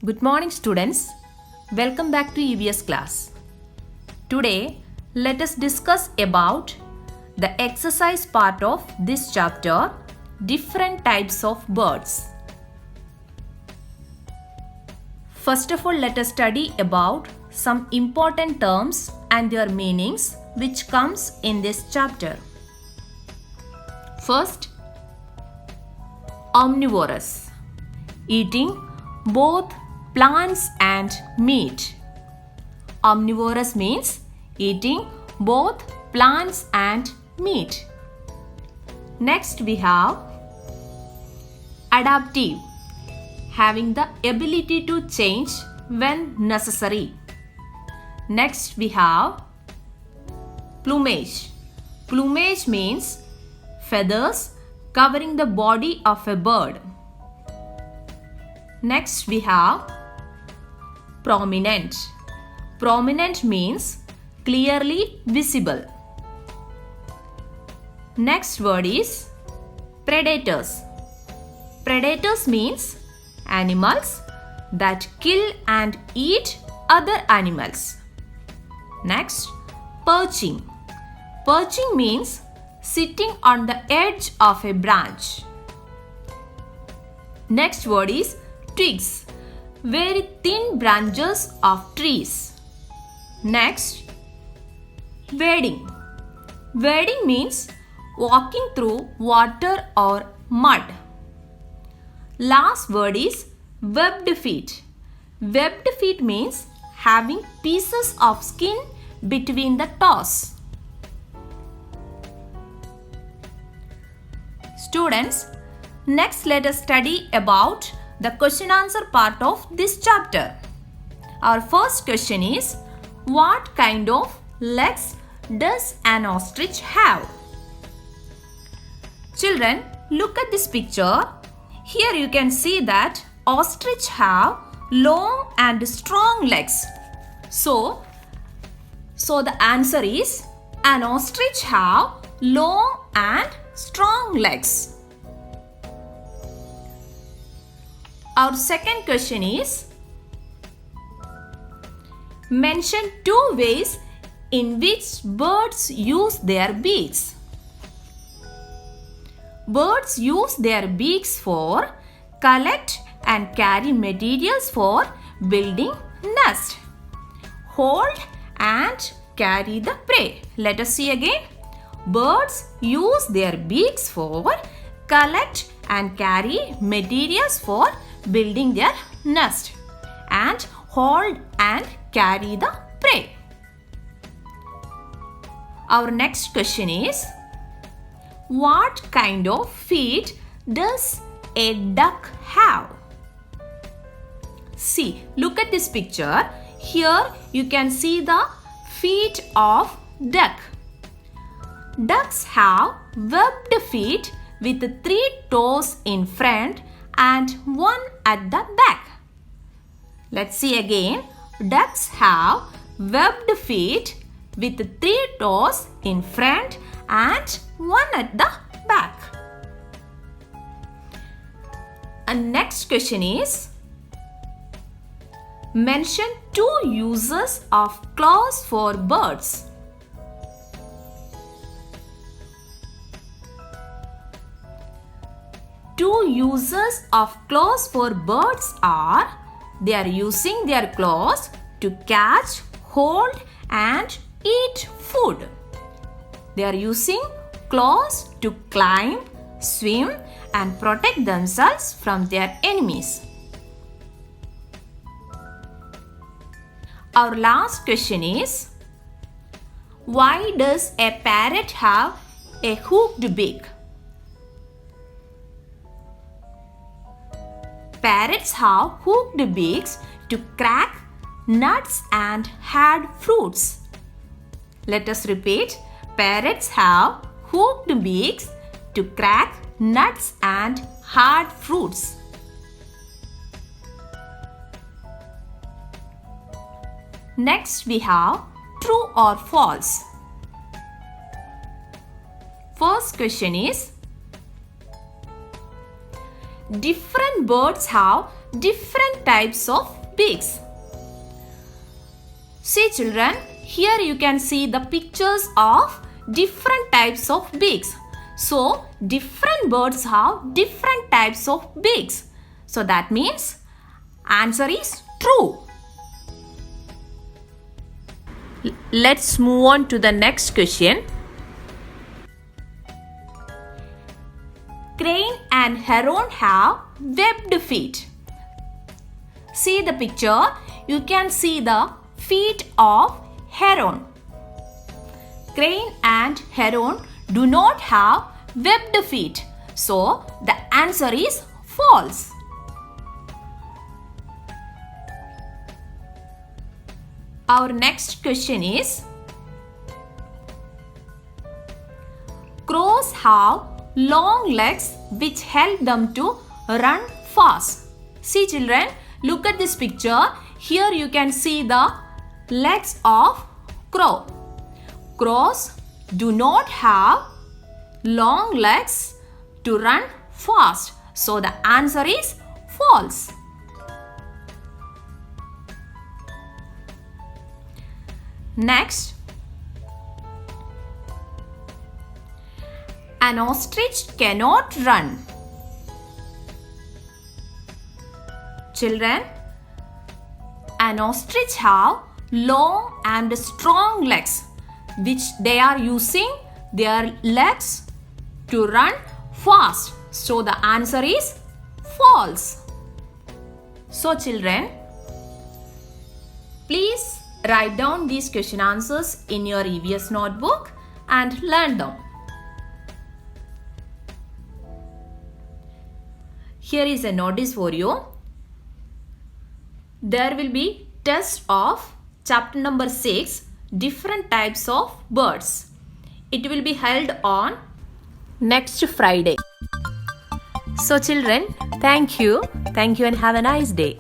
Good morning students. Welcome back to EVS class. Today let us discuss about the exercise part of this chapter, different types of birds. First of all, let us study about some important terms and their meanings which comes in this chapter. First, omnivorous, eating both plants and meat. Omnivorous means eating both plants and meat. Next we have adaptive, having the ability to change when necessary. Next we have plumage. Plumage means feathers covering the body of a bird. Next we have prominent. Prominent means clearly visible. Next word is predators. Predators means animals that kill and eat other animals. Next, perching. Perching means sitting on the edge of a branch. Next word is twigs, very thin branches of trees. Next, wading. Wading means walking through water or mud. Last word is webbed feet. Webbed feet means having pieces of skin between the toes. Students, next let us study about the question answer part of this chapter. Our first question is, what kind of legs does an ostrich have? Children, look at this picture. Here you can see that ostrich have long and strong legs. So the answer is, an ostrich have long and strong legs. Our second question is, mention two ways in which birds use their beaks. Birds use their beaks for collect and carry materials for building nest, hold and carry the prey. Let us see again. Birds use their beaks for collect and carry materials for building their nest and hold and carry the prey. Our next question is, what kind of feet does a duck have? See, look at this picture. Here you can see the feet of duck. Ducks have webbed feet with 3 toes in front and 1 at the back. Let's see again. Ducks have webbed feet with 3 toes in front and 1 at the back. And next question is, mention 2 uses of claws for birds. Two uses of claws for birds are, they are using their claws to catch, hold and eat food. They are using claws to climb, swim and protect themselves from their enemies. Our last question is, why does a parrot have a hooked beak? Parrots have hooked beaks to crack nuts and hard fruits. Let us repeat. Parrots have hooked beaks to crack nuts and hard fruits. Next we have true or false. First question is, different birds have different types of beaks. See children, here you can see the pictures of different types of beaks. So, different birds have different types of beaks. So, that means answer is true. Let's move on to the next question. Crane and heron have webbed feet. See the picture. You can see the feet of heron. Crane and heron do not have webbed feet. So, the answer is false. Our next question is, crows have long legs which help them to run fast. See children, look at this picture. Here you can see the legs of crow. Crows do not have long legs to run fast. So the answer is false. Next, an ostrich cannot run. Children, an ostrich have long and strong legs which they are using their legs to run fast. So the answer is false. So children, please write down these question answers in your EVS notebook and learn them. Here is a notice for you. There will be test of chapter number 6, different types of birds. It will be held on next Friday. So children, thank you and have a nice day.